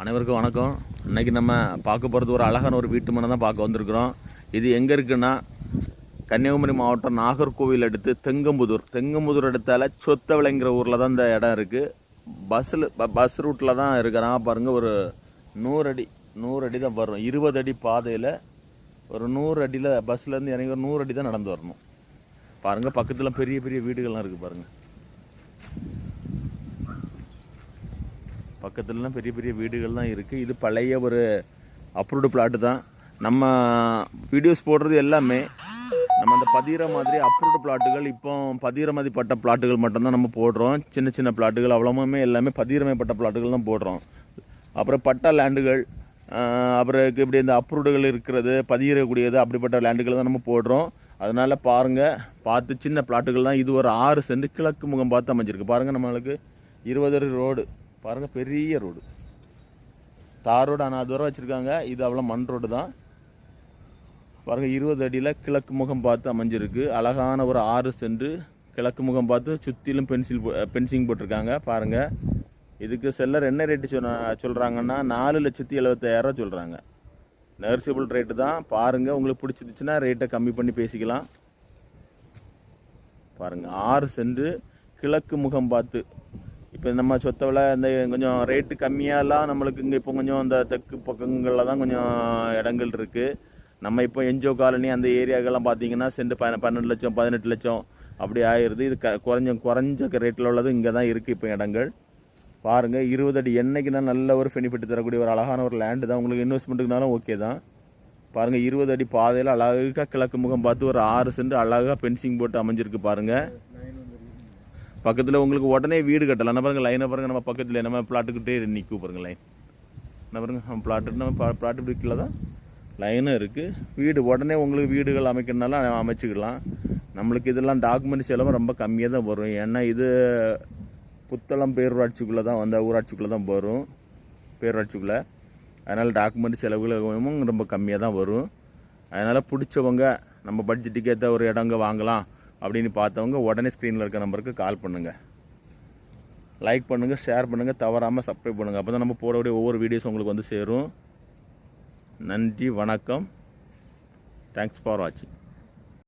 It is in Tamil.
அனைவருக்கும் வணக்கம். இன்றைக்கி நம்ம பார்க்க போகிறது ஒரு அழகான ஒரு வீட்டு மனை தான் பார்க்க வந்திருக்கிறோம். இது எங்கே இருக்குன்னா கன்னியாகுமரி மாவட்டம் நாகர்கோவில் அடுத்து தெங்கம்புதூர் அடுத்தால சொத்தவிளைங்கிற ஊரில் தான் இந்த இடம் இருக்குது. பஸ் ரூட்டில் தான் இருக்கிறான். பாருங்கள், ஒரு 100 அடி தான் வரும். 20 அடி பாதையில் ஒரு 100 அடியில் பஸ்லேருந்து இறங்கி ஒரு 100 அடி தான் நடந்து வரணும். பாருங்கள், பக்கத்தில் பெரிய பெரிய வீடுகள்லாம் இருக்குது. பாருங்கள், பக்கத்துலலாம் பெரிய பெரிய வீடுகள் தான் இருக்குது. இது பழைய ஒரு அப்ரூவ்டு பிளாட்டு தான். நம்ம வீடியோஸ் போடுறது எல்லாமே நம்ம அந்த பதிகிற மாதிரி அப்ரூவ்டு பிளாட்டுகள், இப்போ பதிகிரமதிப்பட்ட பிளாட்டுகள் மட்டும்தான் நம்ம போடுறோம். சின்ன சின்ன பிளாட்டுகள் அவ்வளோவுமே எல்லாமே பதிகிரமைப்பட்ட பிளாட்டுகள் தான் போடுறோம். அப்புறம் பட்டா லேண்டுகள், அப்புறம் இப்படி இந்த அப்ரூவ்டுகள் இருக்கிறது, பதிகிறக்கூடியது, அப்படிப்பட்ட லேண்டுகள் தான் நம்ம போடுறோம். அதனால் பாருங்கள், பார்த்து சின்ன பிளாட்டுகள் தான். இது ஒரு 6 சென்ட் கிழக்கு முகம் பார்த்து அமைஞ்சிருக்கு. பாருங்கள், நம்மளுக்கு 20 அடி ரோடு. பாருங்கள், பெரிய ரோடு, தார் ரோடு. ஆனால் தூரம் வச்சுருக்காங்க. இது அவ்வளோ மண் ரோடு தான். பாருங்கள், 20 அடியில் கிழக்கு முகம் பார்த்து அமைஞ்சிருக்கு. அழகான ஒரு 6 சென்ட் கிழக்கு முகம் பார்த்து சுற்றிலும் பென்சிங் போட்டிருக்காங்க. பாருங்கள், இதுக்கு செல்லர் என்ன ரேட்டு சொல்கிறாங்கன்னா 4,75,000 சொல்கிறாங்க. நெகோசியபிள் ரேட்டு தான். பாருங்கள், உங்களுக்கு பிடிச்சிருச்சுன்னா ரேட்டை கம்மி பண்ணி பேசிக்கலாம். பாருங்கள், 6 சென்ட் கிழக்கு முகம் பார்த்து. இப்போ நம்ம சொத்தவில் இந்த கொஞ்சம் ரேட்டு கம்மியாலாம் நம்மளுக்கு இங்கே இப்போ கொஞ்சம் இந்த தெற்கு பக்கங்களில் தான் கொஞ்சம் இடங்கள் இருக்குது. நம்ம இப்போ என்ஜோ காலனி அந்த ஏரியாக்கெல்லாம் பார்த்தீங்கன்னா சென்ட் 12 லட்சம் 18 லட்சம் அப்படி ஆயிடுது. இது குறைஞ்ச ரேட்டில் உள்ளது இங்கே தான் இருக்குது இப்போ இடங்கள். பாருங்கள், 20 அடி என்னைக்குன்னா நல்ல ஒரு பெனிஃபிட் தரக்கூடிய ஒரு அழகான ஒரு லேண்டு தான். உங்களுக்கு இன்வெஸ்ட்மெண்ட்டுக்குனாலும் ஓகே தான். பாருங்கள், 20 அடி பாதையில் அழகாக கிழக்கு முகம் பார்த்து ஒரு 6 சென்ட் அழகாக பென்சிங் போட்டு அமைஞ்சிருக்கு. பாருங்கள், பக்கத்தில் உங்களுக்கு உடனே வீடு கட்டலாம். என்ன பாருங்கள், லைனை பாருங்கள், நம்ம பக்கத்தில் நம்ம பிளாட்டுக்கிட்டே நிற்கும். பாருங்கள், லைன் என்ன பாருங்கள், நம்ம பிளாட்டு பிடிக்கல தான் லைனும் இருக்குது. வீடு உடனே உங்களுக்கு வீடுகள் அமைக்கணுனாலும் அமைச்சிக்கலாம். நம்மளுக்கு இதெல்லாம் டாக்குமெண்ட் செலவு ரொம்ப கம்மியாக தான் வரும். ஏன்னா இது புத்தளம் பேரூராட்சிக்குள்ளே தான், அந்த ஊராட்சிக்குள்ளே தான் வரும், பேரூராட்சிக்குள்ளே. அதனால் டாக்குமெண்ட் செலவுகளும் ரொம்ப கம்மியாக தான் வரும். அதனால் பிடிச்சவங்க நம்ம பட்ஜெட்டுக்கு ஏற்ற ஒரு இடங்க வாங்கலாம் அப்படின்னு பார்த்தவங்க உடனே ஸ்க்ரீனில் இருக்க நம்பருக்கு கால் பண்ணுங்கள், லைக் பண்ணுங்கள், ஷேர் பண்ணுங்கள், தவறாமல் சப்ஸ்கிரைப் பண்ணுங்கள். அப்போ தான் நம்ம போடக்கூடிய ஒவ்வொரு வீடியோஸும் உங்களுக்கு வந்து சேரும். நன்றி, வணக்கம். தேங்க்ஸ் ஃபார் வாட்சிங்.